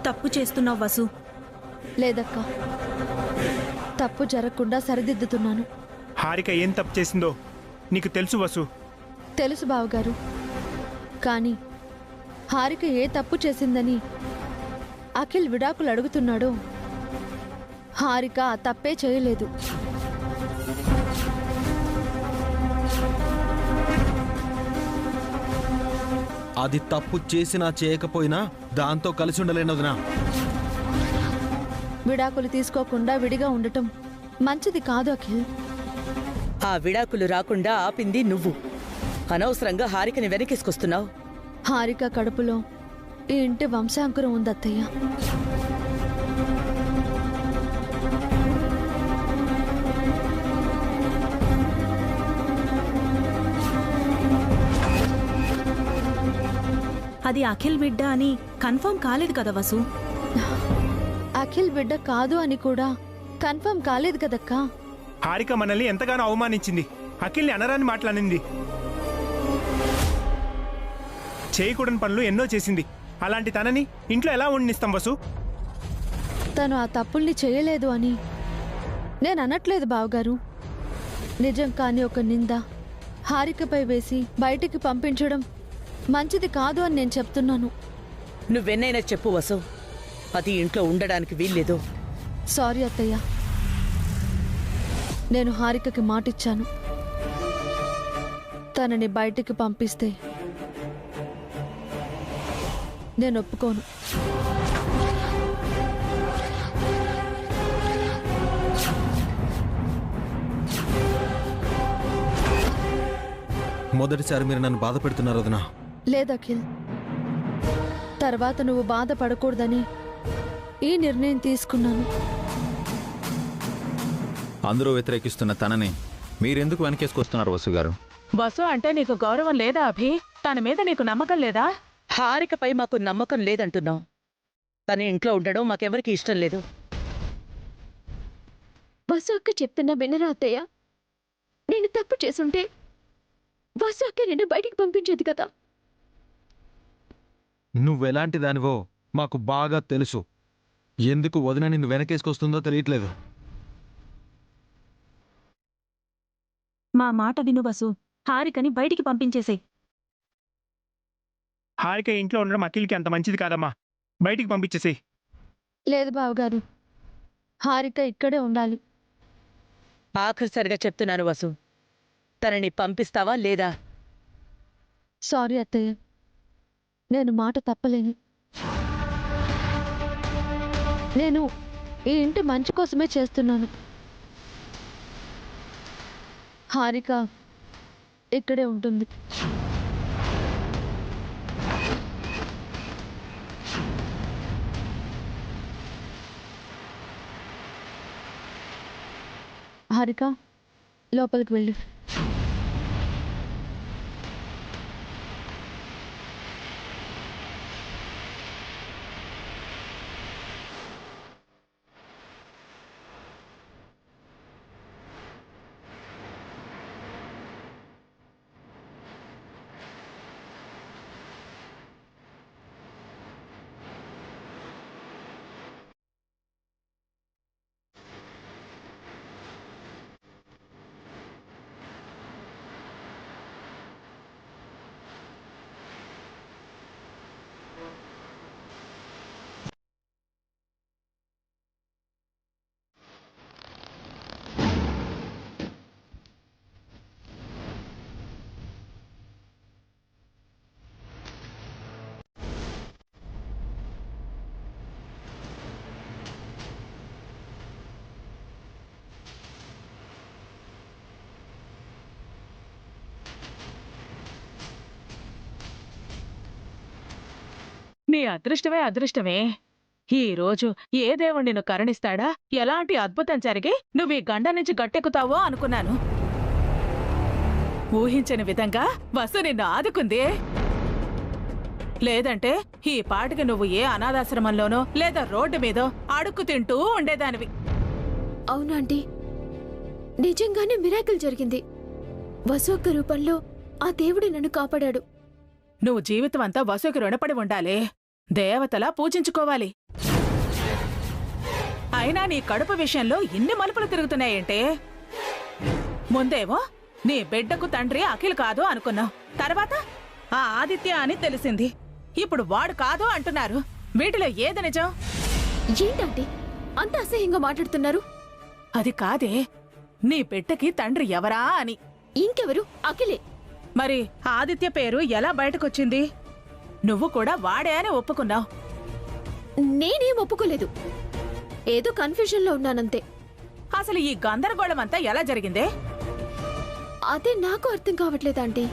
తప్పు చేస్తున్నావు వసు. లేదక్కా, తప్పు జరగకుండా సరిదిద్దుతున్నాను. హారిక ఏం తప్పు చేసిందో నీకు తెలుసు వసు. తెలుసు బావగారు, కానీ హారిక ఏ తప్పు చేసిందని అఖిల్ విడాకులు అడుగుతున్నాడో హారిక ఆ తప్పే చేయలేదు. అది తప్పు చేసినా చేయకపోయినా దాంతో కలిసి ఉండలేనొదినా. విడాకులు తీసుకోకుండా విడిగా ఉండటం మంచిది కాదు అఖిల్. ఆ విడాకులు రాకుండా ఆపింది నువ్వు. అనవసరంగా హారికని వెనకేసుకొస్తున్నావు. హారిక కడుపులో ఈ ఇంటి వంశాంకురం ఉందత్తయ్య. అది అఖిల్ బిడ్డ అని కన్ఫర్మ్ కాలేదు కదా వసు. అఖిల్ బిడ్డ కాదు అని కూడా కన్ఫర్మ్ కాలేదు కదక్కా. హారిక మనల్ని ఎంతగానో అవమానించింది, అఖిల్ని అనరాని మాట్లాడింది, చేయకూడని పనులు ఎన్నో చేసింది. అలాంటి తనని ఇంట్లో ఎలా ఉండనిస్తాం వసు? తను ఆ తప్పుల్ని చేయలేదు అని నేను అనట్లేదు బావగారు. నిజం కాని ఒక నింద హారికపై వేసి బయటికి పంపించడం మంచిది కాదు అని నేను చెప్తున్నాను. నువ్వెన్నైనా చెప్పు వసు, అది ఇంట్లో ఉండడానికి వీల్లేదు. సారీ అత్తయ్య, నేను హారికకి మాటిచ్చాను. తనని బయటికి పంపిస్తే నేను ఒప్పుకోను. మొదటిసారి మీరు నన్ను బాధ పెడుతున్నారు వదినా. లేదఖిల్, తర్వాత నువ్వు బాధపడకూడదని ఈ నిర్ణయం తీసుకున్నాను. అందరూ వ్యతిరేకిస్తున్న తనని మీరెందుకు వెనకేసుకొస్తున్నారు వసు గారు? వసు అంటే నీకు గౌరవం లేదా అభి? తన మీద నీకు నమ్మకం లేదా? హారికపై మాకు నమ్మకం లేదంటున్నాం. తన ఇంట్లో ఉండడం మాకెవరికి ఇష్టం లేదు. వసు అక్క చెప్తున్నా వినరా అత్తయ్య? నేను తప్పు చేసుంటే వసు అక్క నిన్ను బయటికి పంపించేది కదా. నువ్వెలాంటి దానివో మాకు బాగా తెలుసు. ఎందుకు వదిన నిన్ను వెనకేసుకొస్తుందో తెలియట్లేదు. మా మాట విను వసు, హారికని బయటికి పంపించేసేయ్. హారిక ఇంట్లో ఉండడం అఖిల్కి అంత మంచిది కాదమ్మా, బయటికి పంపించేసేయ్. లేదు బావగారు, హారిక ఇక్కడే ఉండాలి. ఆఖరిసరిగా చెప్తున్నాను వసు, తనని పంపిస్తావా లేదా? సారీ అత్తయ్య, నేను మాట తప్పలేను. నేను ఈ ఇంటి మంచి కోసమే చేస్తున్నాను. హారిక ఇక్కడే ఉంటుంది. హారిక లోపలికి వెళ్ళు. నీ అదృష్టమే అదృష్టమే. ఈ రోజు ఏ దేవుడు నిన్ను కరుణిస్తాడా, ఎలాంటి అద్భుతం జరిగి నువ్వు ఈ గండ నుంచి గట్టెక్కుతావో అనుకున్నాను. ఊహించని విధంగా వసు నిన్ను ఆదుకుంది. లేదంటే ఈ పాటికి నువ్వు ఏ అనాథాశ్రమంలోనో లేదా రోడ్డు మీదో అడుక్కు తింటూ ఉండేదానివి. అవునాంటీ, నిజంగానే మిరాకిల్ జరిగింది. వసు అక్క రూపంలో ఆ దేవుడు నన్ను కాపాడాడు. నువ్వు జీవితం అంతా వసుకి రుణపడి ఉండాలి. దేవతలా పూజించుకోవాలి. అయినా నీ కడుపు విషయంలో ఇన్ని మలుపులు తిరుగుతున్నాయంటే? ముందేమో నీ బిడ్డకు తండ్రి అఖిల్ కాదు అనుకున్నావు, తర్వాత ఆ ఆదిత్య అని తెలిసింది, ఇప్పుడు వాడు కాదు అంటున్నారు. వీటిలో ఏది నిజం? ఏంటంటే అంత అసహ్యంగా మాట్లాడుతున్నారు? అది కాదే, నీ బిడ్డకి తండ్రి ఎవరా అని. ఇంకెవరు? అఖిలే. మరి ఆదిత్య పేరు ఎలా బయటకొచ్చింది? నువ్వు కూడా వాడే అని ఒప్పుకున్నావు. నేనేం ఒప్పుకోలేదు, ఏదో కన్ఫ్యూజన్లో ఉన్నానంతే. అసలు ఈ గందరగోళం అంతా ఎలా జరిగిందే? అదే నాకు అర్థం కావట్లేదు ఆంటీ.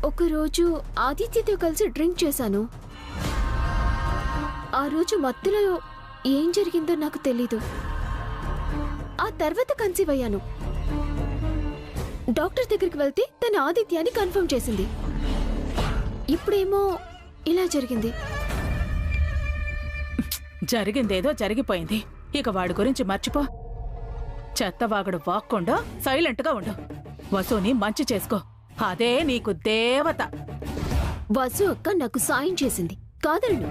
ఒకరోజు ఆదిత్యతో కలిసి డ్రింక్ చేశాను. ఆ రోజు మత్తులో ఏం జరిగిందో నాకు తెలీదు. ఆ తర్వాత కన్సీవ్ అయ్యాను. డాక్టర్ దగ్గరికి వెళ్తే తన ఆదిత్య అని కన్ఫర్మ్ చేసింది. ఇప్పుడేమో ఇలా జరిగింది. జరిగిందేదో జరిగిపోయింది, ఇక వాడి గురించి మర్చిపో. చెత్తవాగుడు వాక్కుండా సైలెంట్గా ఉండు. వసుని మంచి చేసుకో, అదే నీకు దేవత. వసు అక్క నాకు సాయం చేసింది, కాదలను.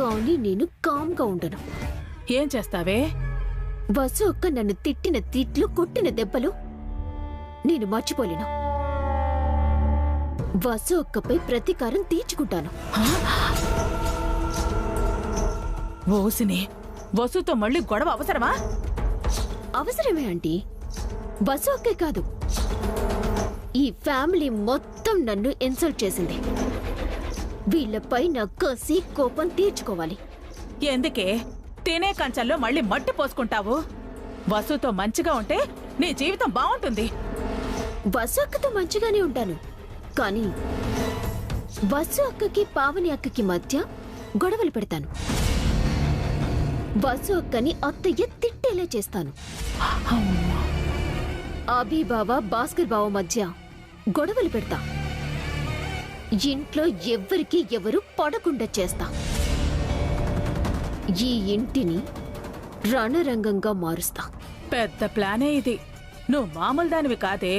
కానీ నేను కామ్గా ఉండను. ఏం చేస్తావే? వసు అక్క నన్ను తిట్టిన తిట్లు, కొట్టిన దెబ్బలు నేను మర్చిపోలేను. వసు అక్కపై ప్రతీకారం తీర్చుకుంటాను. ఓసిని, వసుతో మళ్ళీ గొడవ అవసరమా? అవసరమే ఆంటీ. వసు అక్కే కాదు, ఈ ఫ్యామిలీ మొత్తం నన్ను ఇన్సల్ట్ చేసింది. వీళ్లపై నా కసి, కోపం తీర్చుకోవాలి. ఎందుకే తినే కంచంలో మళ్ళీ మట్టి పోసుకుంటావు? వసుతో మంచిగా ఉంటే నీ జీవితం బాగుంటుంది. వసు అక్కతో మంచిగానే ఉంటాను, కానీ వసు అక్కకి పావని అక్కకి మధ్య గొడవలు పెడతాను. వసు అక్కని అత్తయ్య తిట్టేలా చేస్తాను. అభి బావ, భాస్కర్ బావ మధ్య గొడవలు పెడతా. ఇంట్లో ఎవ్వరికి ఎవరు పడకుండా చేస్తా. ఈ ఇంటిని రణరంగంగా మారుస్తా. పెద్ద ప్లానే ఇది. నువ్వు మామూలు దానివి కాదే,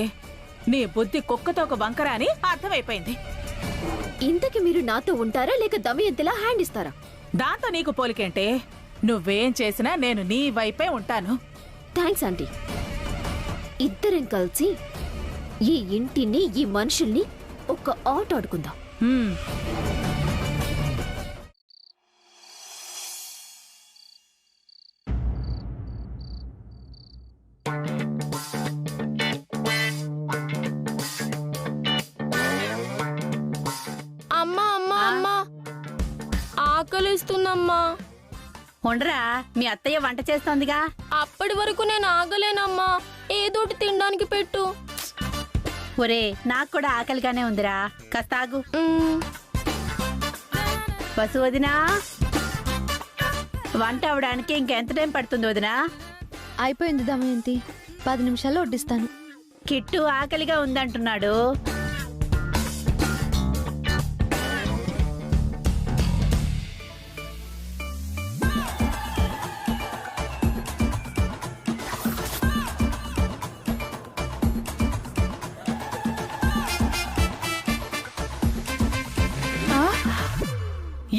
నీ బుద్ధి కుక్కతో ఒక వంకర అని అర్థమైపోయింది. ఇంతకి మీరు నాతో ఉంటారా లేక దమయంతిలా హ్యాండ్ ఇస్తారా? దాంతో నీకు పోలికేంటే? నువ్వేం చేసినా నేను నీ వైపే ఉంటాను. Thanks aunty. ఇద్దరం కలిసి ఈ ఇంటిని, ఈ మనుషుల్ని ఒక ఆట ఆడుకుందాం. హ్మ్. అమ్మా అమ్మా అమ్మా, ఆకలిస్తుందమ్మా. ఉండరా, మీ అత్తయ్య వంట చేస్తోందిగా. అప్పటి వరకు నేను ఆగలేనమ్మా, ఏదోటి తినడానికి పెట్టు. ఒరే, నాకు కూడా ఆకలిగానే ఉందిరా, కాస్త ఆగు. వసు వదినా, వంట అవడానికి ఇంకెంత టైం పడుతుంది వదినా? అయిపోయింది దమయంతి, 10 నిమిషాల్లో వడ్డిస్తాను. కిట్టు ఆకలిగా ఉందంటున్నాడు.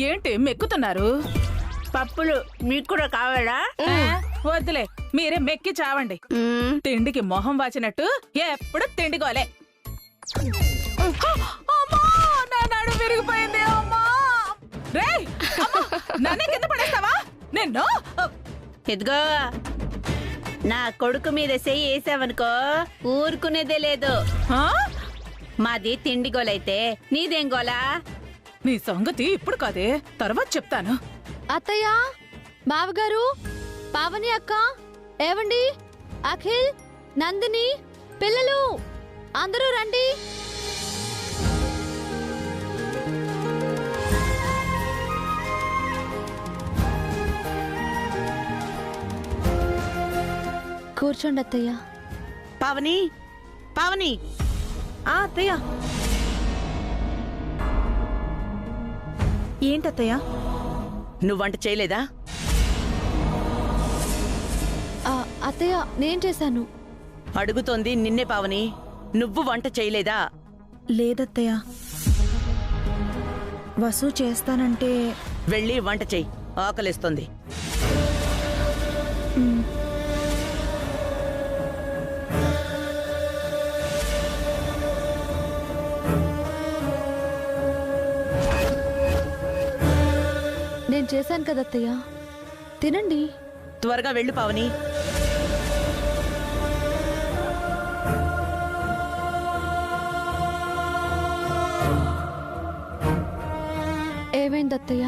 ఏంటి మెక్కుతున్నారు? పప్పులు మీకు కూడా కావాలా? వద్దులే, మీరే మెక్కి చావండి. తిండికి మొహం వాచినట్టు ఎప్పుడు తిండిగోలే. నడు విరిగిపోయింది. రేయ్, నన్నే కింద పడేస్తావా నిన్ను? ఎదుగో, నా కొడుకు మీద చెయ్యి వేసావనుకో ఊరుకునేదే లేదు. మాది తిండి గోలైతే నీదేం గోలా? నీ సంగతి ఇప్పుడు కాదే, తర్వాత చెప్తాను. అత్తయ్య, బావగారు, పావని అక్క, ఏవండి, అఖిల్, నందిని, పిల్లలు అందరూ రండి. కూర్చోండి అత్తయ్య. పావని, పావని. అత్తయ్య. ఏంటత్తయ్య, నువ్వు వంట చేయలేదా? అత్తయ్య, నేను చేశాను. అడుగుతోంది నిన్నే పావని, నువ్వు వంట చేయలేదా? లేదత్తయ్య. వసు చేస్తానంటే వెళ్ళి వంట చెయ్యి, ఆకలిస్తుంది. నేను చేశాను కదా అత్తయ్య, తినండి. త్వరగా వెళ్ళు పావని. ఏమైంది అత్తయ్య?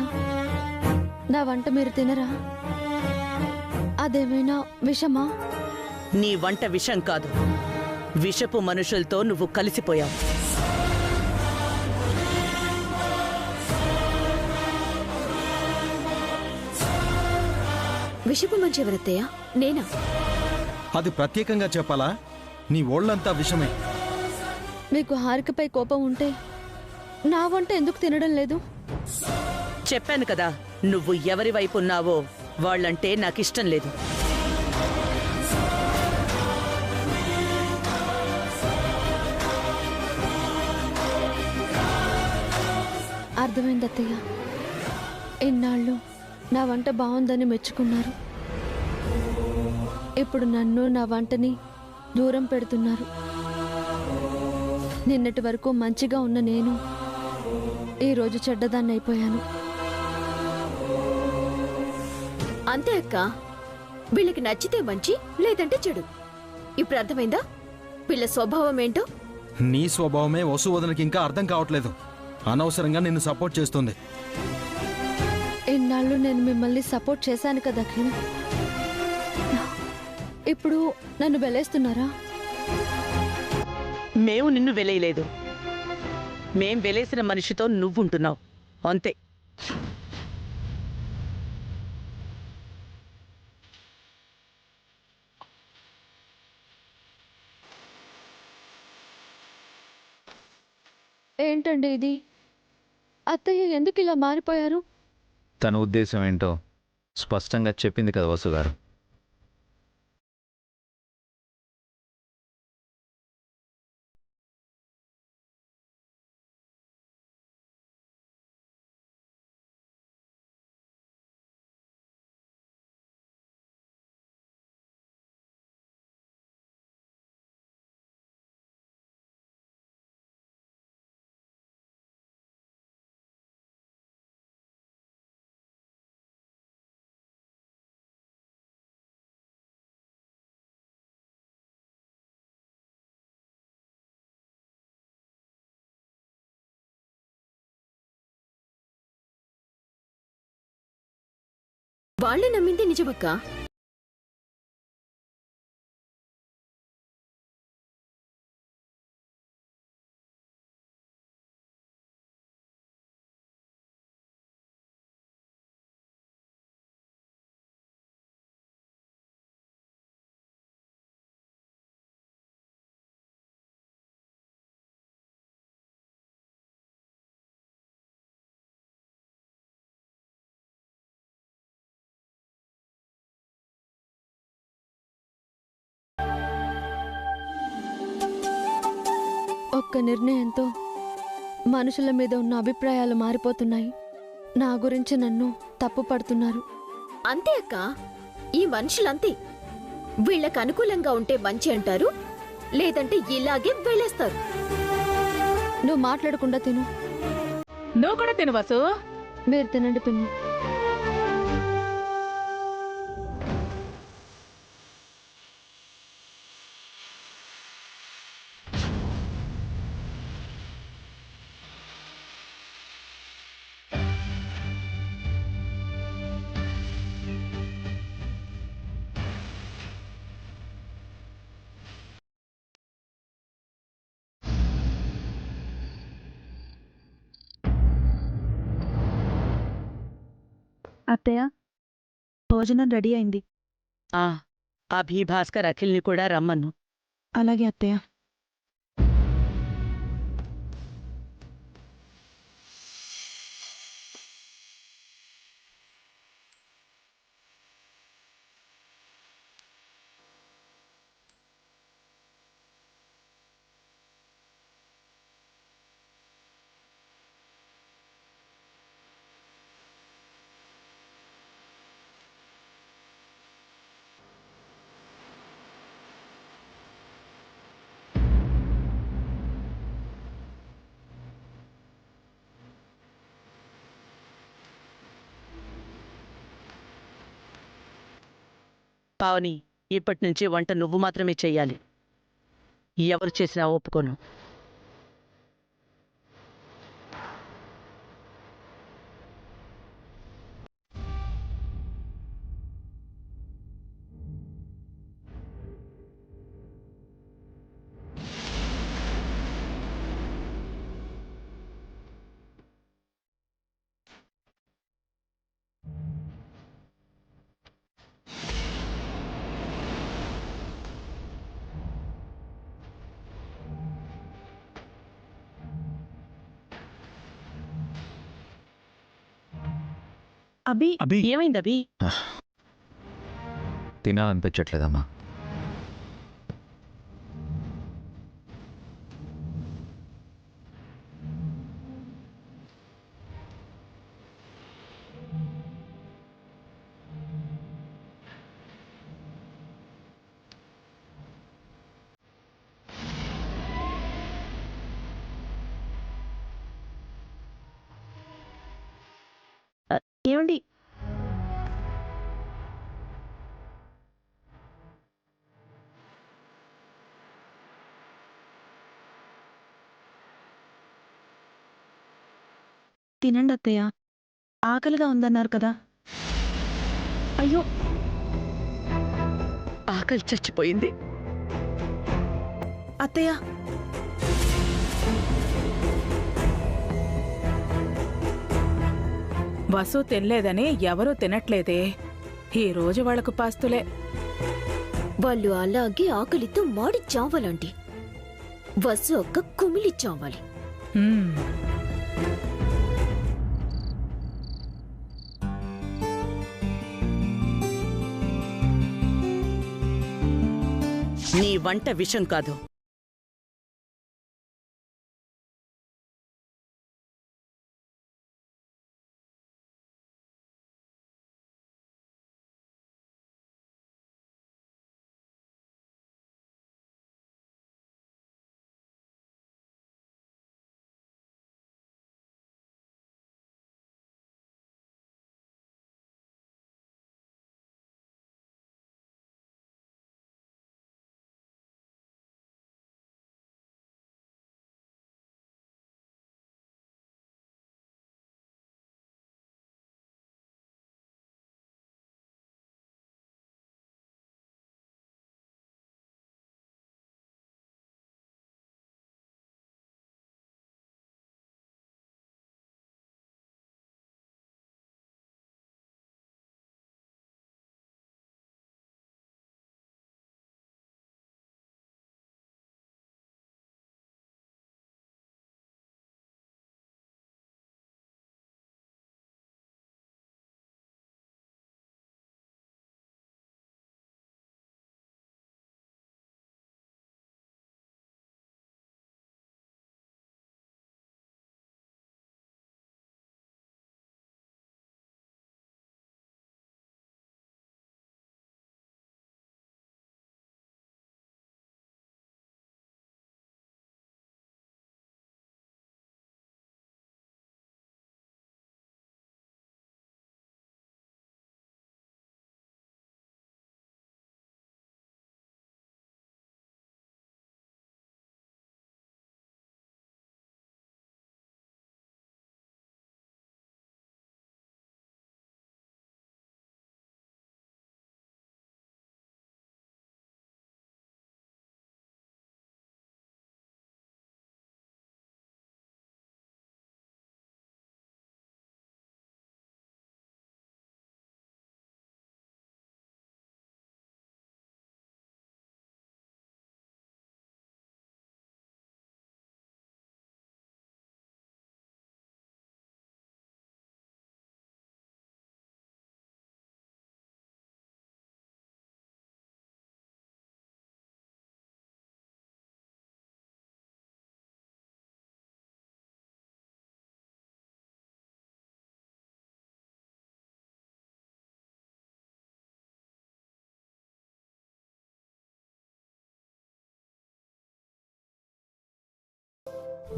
నా వంట మీరు తినరా? అదేమైనా విషమా? నీ వంట విషం కాదు, విషపు మనుషులతో నువ్వు కలిసిపోయావు. విషపు మంచి ఎవరత్తయ్య? నేనా? అది ప్రత్యేకంగా చెప్పాలా? నీ ఒళ్ళంతా విషమే. మీకు హారికపై కోపం ఉంటే నా వంట ఎందుకు తినడం లేదు? చెప్పాను కదా, నువ్వు ఎవరి వైపు ఉన్నావో వాళ్ళంటే నాకిష్టం లేదు. అర్థమైంది అత్తయ్య. ఇన్నాళ్ళు నా వంట బాగుందని మెచ్చుకున్నారు, ఇప్పుడు నన్ను నా వంటని దూరం పెడుతున్నారు. నిన్నటి వరకు మంచిగా ఉన్న నేను ఈరోజు చెడ్డదాన్ని అయిపోయాను. అంతే అక్క, వీళ్ళకి నచ్చితే మంచి, లేదంటే చెడు. ఇప్పుడు అర్థమైందా వీళ్ళ స్వభావం ఏంటో? నీ స్వభావమే వసు వదనకి ఇంకా అర్థం కావట్లేదు. అనవసరంగా నిన్ను సపోర్ట్ చేస్తుంది. ఇన్నాళ్ళు నేను మిమ్మల్ని సపోర్ట్ చేశాను కదా అఖిల్, ఇప్పుడు నన్ను వెలేస్తున్నారా? మేము నిన్ను వెలేయలేదు, మేం వెలేసిన మనిషితో నువ్వుంటున్నావు, అంతే. ఏంటండి ఇది? అత్తయ్య ఎందుకు ఇలా మారిపోయారు? తన ఉద్దేశం ఏంటో స్పష్టంగా చెప్పింది కదా వసుగారు. వాళ్ళే నమ్మింది నిజమక్క. ఒక్క నిర్ణయంతో మనుషుల మీద ఉన్న అభిప్రాయాలు మారిపోతున్నాయి. నా గురించి నన్ను తప్పు పడుతున్నారు. అంతే అక్క, ఈ మనుషులంతే. వీళ్ళకి అనుకూలంగా ఉంటే మంచి అంటారు, లేదంటే ఇలాగే వెళ్ళేస్తారు. నువ్వు మాట్లాడకుండా తిను. నువ్వు కూడా తిను వసు. మీరు తినండి పిన్ని. అత్తయ్య, భోజనం రెడీ అయింది. అభి, భాస్కర్, అఖిల్ని కూడా రమ్మను. అలాగే అత్తయ్య. పావని, ఇప్పటి నుంచి వంట నువ్వు మాత్రమే చెయ్యాలి. ఎవరు చేసినా ఒప్పుకోను. అభి, అభి, ఏమైంది అభి? తినాలనిపించట్లేదమ్మా. ఏమండి? తినండి అత్తయ్య, ఆకలిగా ఉందన్నారు కదా. అయ్యో, ఆకలి చచ్చిపోయింది. అత్తయ్య, వసు తినలేదని ఎవరూ తినట్లేదే. ఈ రోజు వాళ్లకు పాస్తులే. వాళ్ళు అలాగే ఆకలితో మాడి చావాలండి. వసు అక్క కుమిలి చావాలి. హ్మ్. నీ వంట విషం కాదు.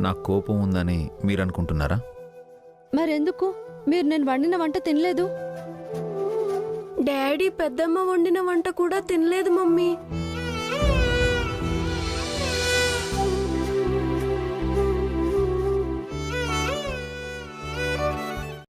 నాకు కోపం ఉందని మీరనుకుంటున్నారా? మరెందుకు మీరు నేను వండిన వంట తినలేదు? డాడీ పెద్దమ్మ వండిన వంట కూడా తినలేదు మమ్మీ.